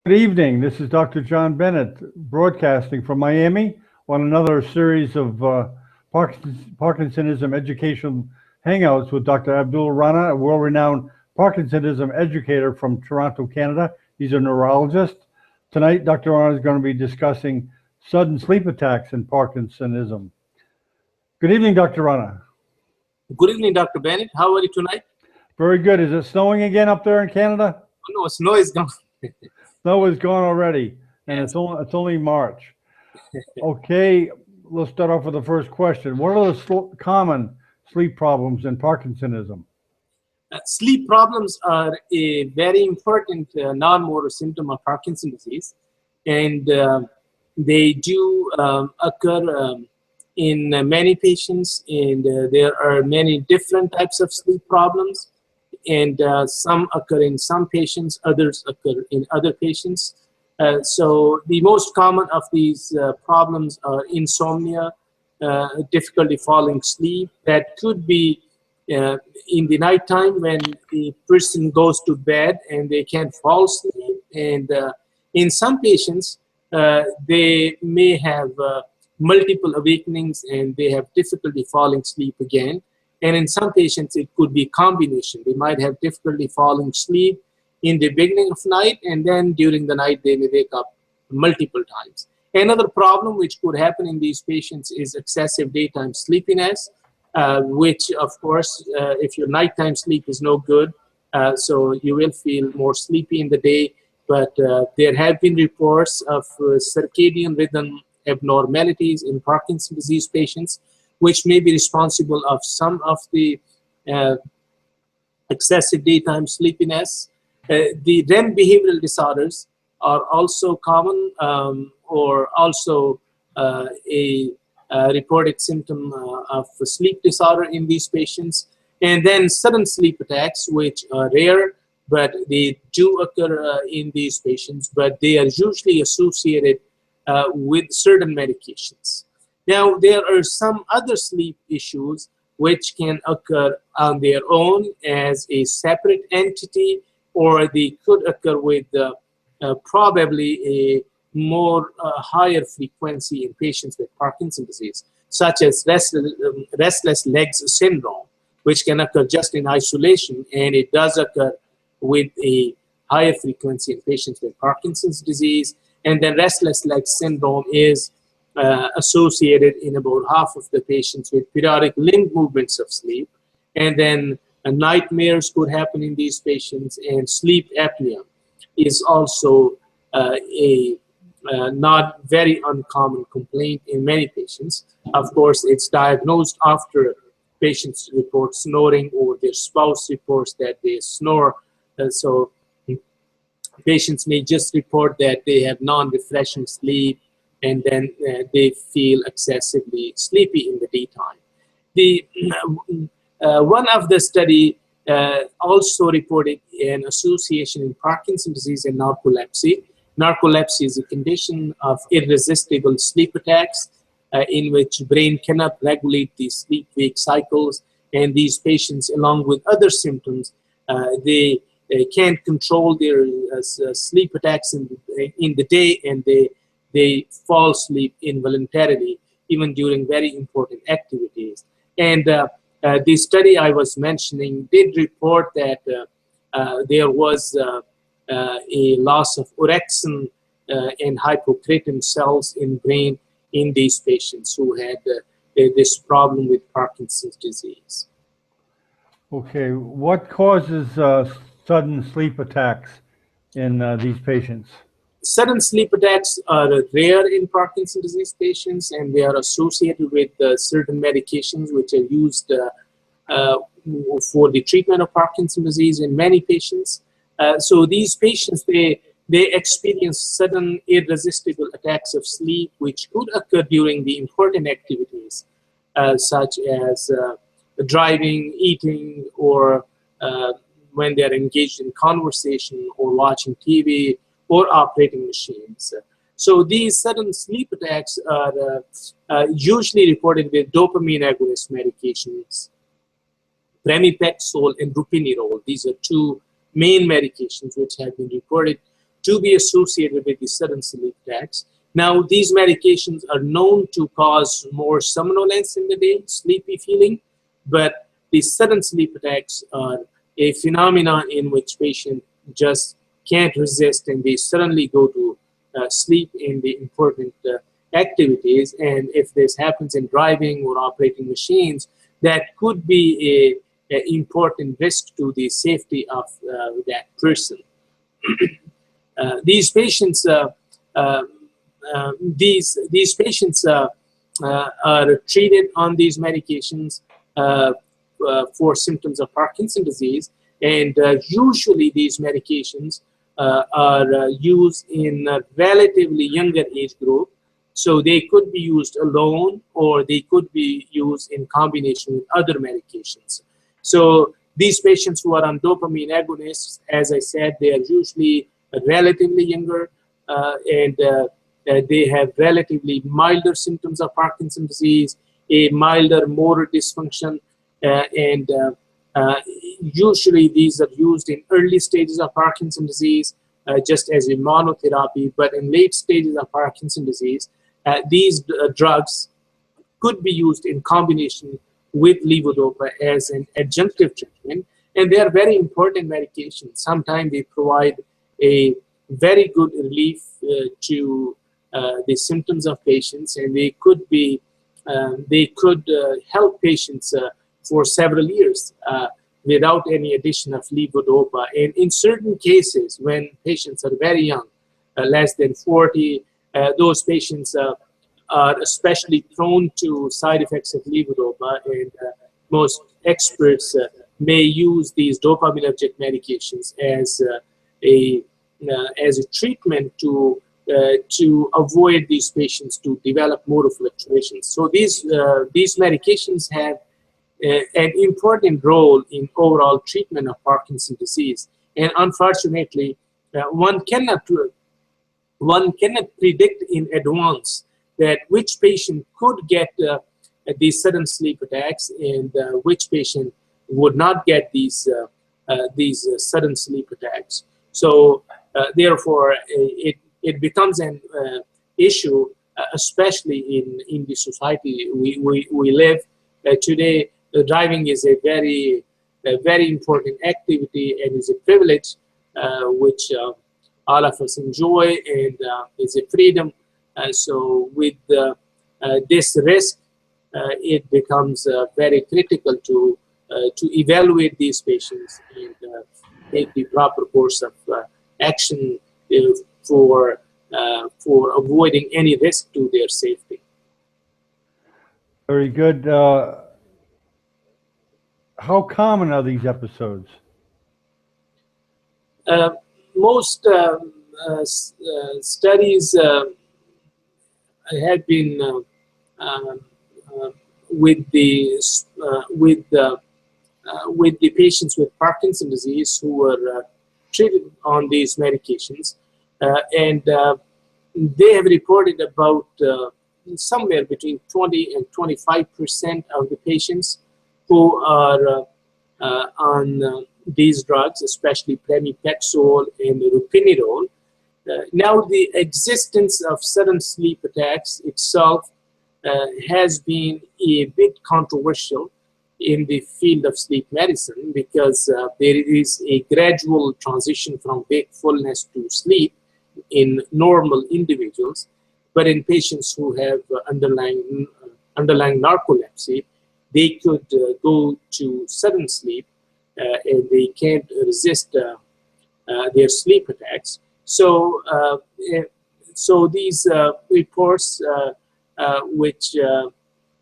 Good evening. This is Dr. John Bennett broadcasting from Miami on another series of Parkinsonism educational hangouts with Dr. Abdul Rana, a world-renowned Parkinsonism educator from Toronto, Canada. He's a neurologist. Tonight, Dr. Rana is going to be discussing sudden sleep attacks and Parkinsonism. Good evening, Dr. Rana. Good evening, Dr. Bennett. How are you tonight? Very good. Is it snowing again up there in Canada? Oh, no, snow is gone. Snow is gone already, and Yes. it's only March. Okay, let's start off with the first question. What are the common sleep problems in Parkinsonism? Sleep problems are a very important non-motor symptom of Parkinson's disease, and they do occur in many patients, and there are many different types of sleep problems, and some occur in some patients, others occur in other patients. So the most common of these problems are insomnia, difficulty falling asleep. That could be in the nighttime when the person goes to bed and they can't fall asleep. And in some patients, they may have multiple awakenings and they have difficulty falling asleep again. And in some patients, it could be a combination. They might have difficulty falling asleep in the beginning of night, and then during the night, they may wake up multiple times. Another problem which could happen in these patients is excessive daytime sleepiness, which, of course, if your nighttime sleep is no good, so you will feel more sleepy in the day. But there have been reports of circadian rhythm abnormalities in Parkinson's disease patients, which may be responsible of some of the excessive daytime sleepiness. The REM behavioral disorders are also common, or also a reported symptom of a sleep disorder in these patients. And then sudden sleep attacks, which are rare, but they do occur in these patients, but they are usually associated with certain medications. Now, there are some other sleep issues which can occur on their own as a separate entity, or they could occur with probably a more higher frequency in patients with Parkinson's disease, such as restless legs syndrome, which can occur just in isolation, and it does occur with a higher frequency in patients with Parkinson's disease. And then restless legs syndrome is associated in about half of the patients with periodic limb movements of sleep. And then nightmares could happen in these patients, and sleep apnea is also a not very uncommon complaint in many patients. Of course, it's diagnosed after patients report snoring or their spouse reports that they snore. So patients may just report that they have non-refreshing sleep, and then they feel excessively sleepy in the daytime. The one of the study also reported an association in Parkinson's disease and narcolepsy. Narcolepsy is a condition of irresistible sleep attacks in which brain cannot regulate the sleep-wake cycles, and these patients, along with other symptoms, they can't control their sleep attacks in the day, and they fall asleep involuntarily, even during very important activities. And the study I was mentioning did report that there was a loss of orexin and hypocretin cells in brain in these patients who had this problem with Parkinson's disease. Okay, what causes sudden sleep attacks in these patients? Sudden sleep attacks are rare in Parkinson's disease patients, and they are associated with certain medications which are used for the treatment of Parkinson's disease in many patients. So these patients, they experience sudden irresistible attacks of sleep, which could occur during the important activities, such as driving, eating, or when they're engaged in conversation or watching TV or operating machines. So these sudden sleep attacks are usually reported with dopamine agonist medications, pramipexole and ropinirole. These are two main medications which have been reported to be associated with the sudden sleep attacks. Now, these medications are known to cause more somnolence in the day, sleepy feeling, but the sudden sleep attacks are a phenomenon in which patients just can't resist and they suddenly go to sleep in the important activities. And if this happens in driving or operating machines, that could be an important risk to the safety of that person. These patients are treated on these medications for symptoms of Parkinson's disease, and usually these medications are used in a relatively younger age group, so they could be used alone or they could be used in combination with other medications. So these patients who are on dopamine agonists, as I said, they are usually relatively younger, and they have relatively milder symptoms of Parkinson's disease, a milder motor dysfunction, and usually these are used in early stages of Parkinson's disease just as a monotherapy, but in late stages of Parkinson's disease, these drugs could be used in combination with levodopa as an adjunctive treatment, and they are very important medications. Sometimes they provide a very good relief to the symptoms of patients, and they could help patients for several years without any addition of levodopa. And in certain cases, when patients are very young, less than 40, those patients are especially prone to side effects of levodopa, and most experts may use these dopaminergic medications as a treatment to avoid these patients to develop motor fluctuations. So these medications have an important role in overall treatment of Parkinson's disease, and unfortunately, one cannot predict in advance that which patient could get these sudden sleep attacks and which patient would not get these sudden sleep attacks. So therefore, it becomes an issue, especially in the society we live today. Driving is a very important activity and is a privilege which all of us enjoy, and is a freedom. So with this risk, it becomes very critical to evaluate these patients and take the proper course of action for avoiding any risk to their safety. Very good. How common are these episodes? Most studies have been with the patients with Parkinson's disease who were treated on these medications, and they have reported about somewhere between 20 and 25% of the patients who are on these drugs, especially pramipexole and ropinirole. Now, the existence of sudden sleep attacks itself has been a bit controversial in the field of sleep medicine, because there is a gradual transition from wakefulness to sleep in normal individuals, but in patients who have underlying narcolepsy, they could go to sudden sleep and they can't resist their sleep attacks. So, so these reports which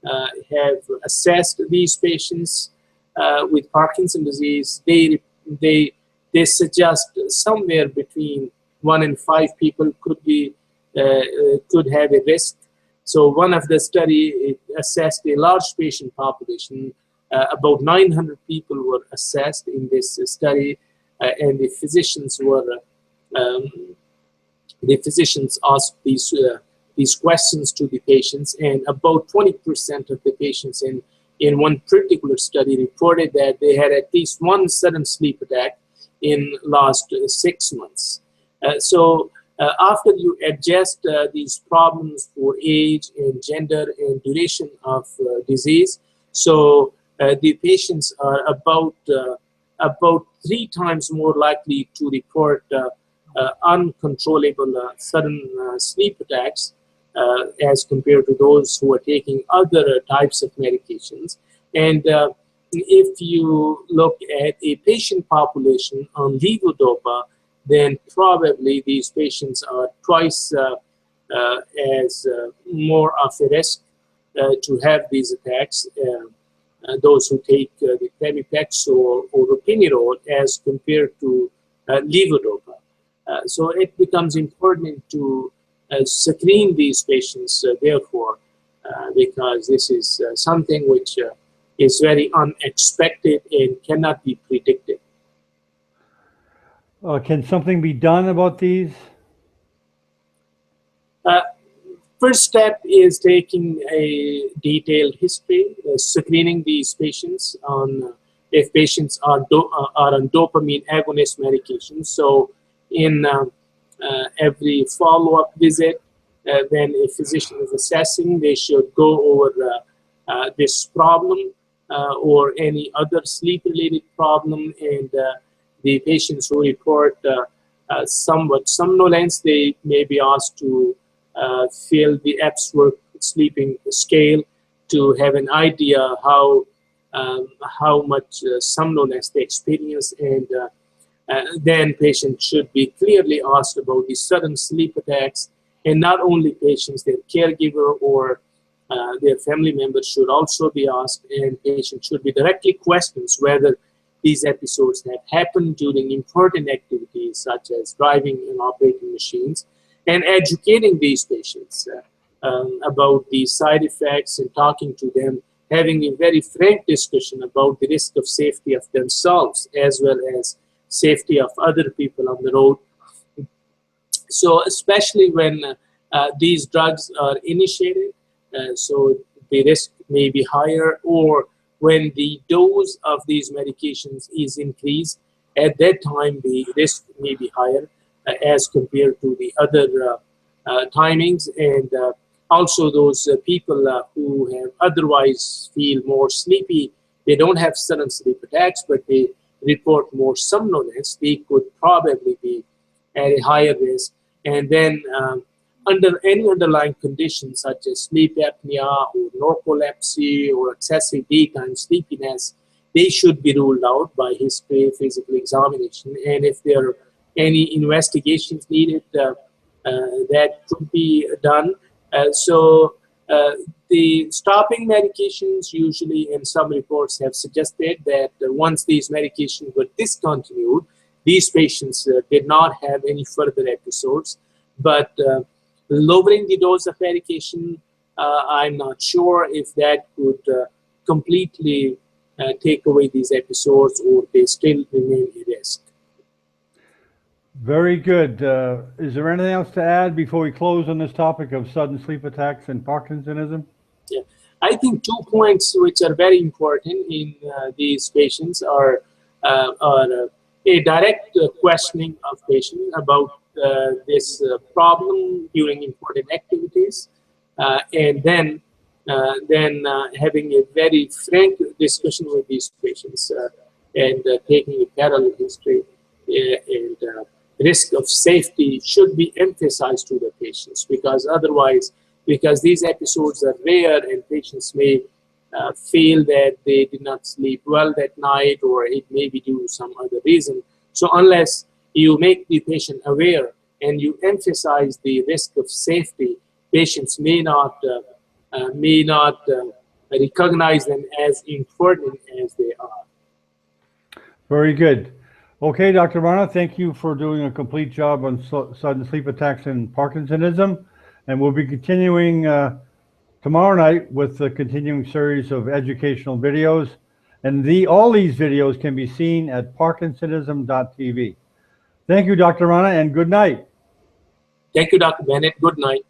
have assessed these patients with Parkinson's disease, they suggest somewhere between 1 in 5 people could have a risk. So one of the study assessed a large patient population. About 900 people were assessed in this study, and the physicians asked these questions to the patients, and about 20% of the patients in one particular study reported that they had at least one sudden sleep attack in last 6 months. After you adjust these problems for age and gender and duration of disease, so the patients are about 3 times more likely to report uncontrollable sudden sleep attacks as compared to those who are taking other types of medications. And if you look at a patient population on levodopa, then probably these patients are twice as more of a risk to have these attacks, those who take the pramipexole or ropinirole as compared to levodopa. So it becomes important to screen these patients, therefore, because this is something which is very unexpected and cannot be predicted. Can something be done about these? First step is taking a detailed history, screening these patients on if patients are on dopamine agonist medications. So in every follow-up visit, when a physician is assessing, they should go over this problem or any other sleep-related problem, and the patients who report somewhat somnolence, they may be asked to fill the Epworth sleeping scale to have an idea how much somnolence they experience, and then patients should be clearly asked about the sudden sleep attacks, and not only patients, their caregiver or their family members should also be asked, and patients should be directly questioned whether these episodes have happened during important activities such as driving and operating machines, and educating these patients about the side effects and talking to them, having a very frank discussion about the risk of safety of themselves as well as safety of other people on the road. So especially when these drugs are initiated, so the risk may be higher, or when the dose of these medications is increased, at that time the risk may be higher as compared to the other timings. And also those people who have otherwise feel more sleepy, they don't have sudden sleep attacks, but they report more somnolence, they could probably be at a higher risk. And then under any underlying conditions such as sleep apnea or narcolepsy or excessive daytime sleepiness, they should be ruled out by history, physical examination, and if there are any investigations needed, that could be done. The stopping medications usually, in some reports, have suggested that once these medications were discontinued, these patients did not have any further episodes. But lowering the dose of medication, I'm not sure if that could completely take away these episodes, or they still remain a risk. Very good. Is there anything else to add before we close on this topic of sudden sleep attacks and Parkinsonism? Yeah, I think 2 points which are very important in these patients are a direct questioning of patients about this problem during important activities, and then having a very frank discussion with these patients and taking a parallel history, and risk of safety should be emphasized to the patients, because otherwise, because these episodes are rare and patients may feel that they did not sleep well that night, or it may be due to some other reason. So unless you make the patient aware and you emphasize the risk of safety, patients may not recognize them as important as they are. Very good. Okay, Dr. Rana, thank you for doing a complete job on sudden sleep attacks and Parkinsonism. And we'll be continuing tomorrow night with the continuing series of educational videos. And all these videos can be seen at parkinsonism.tv. Thank you, Dr. Rana, and good night. Thank you, Dr. Bennett. Good night.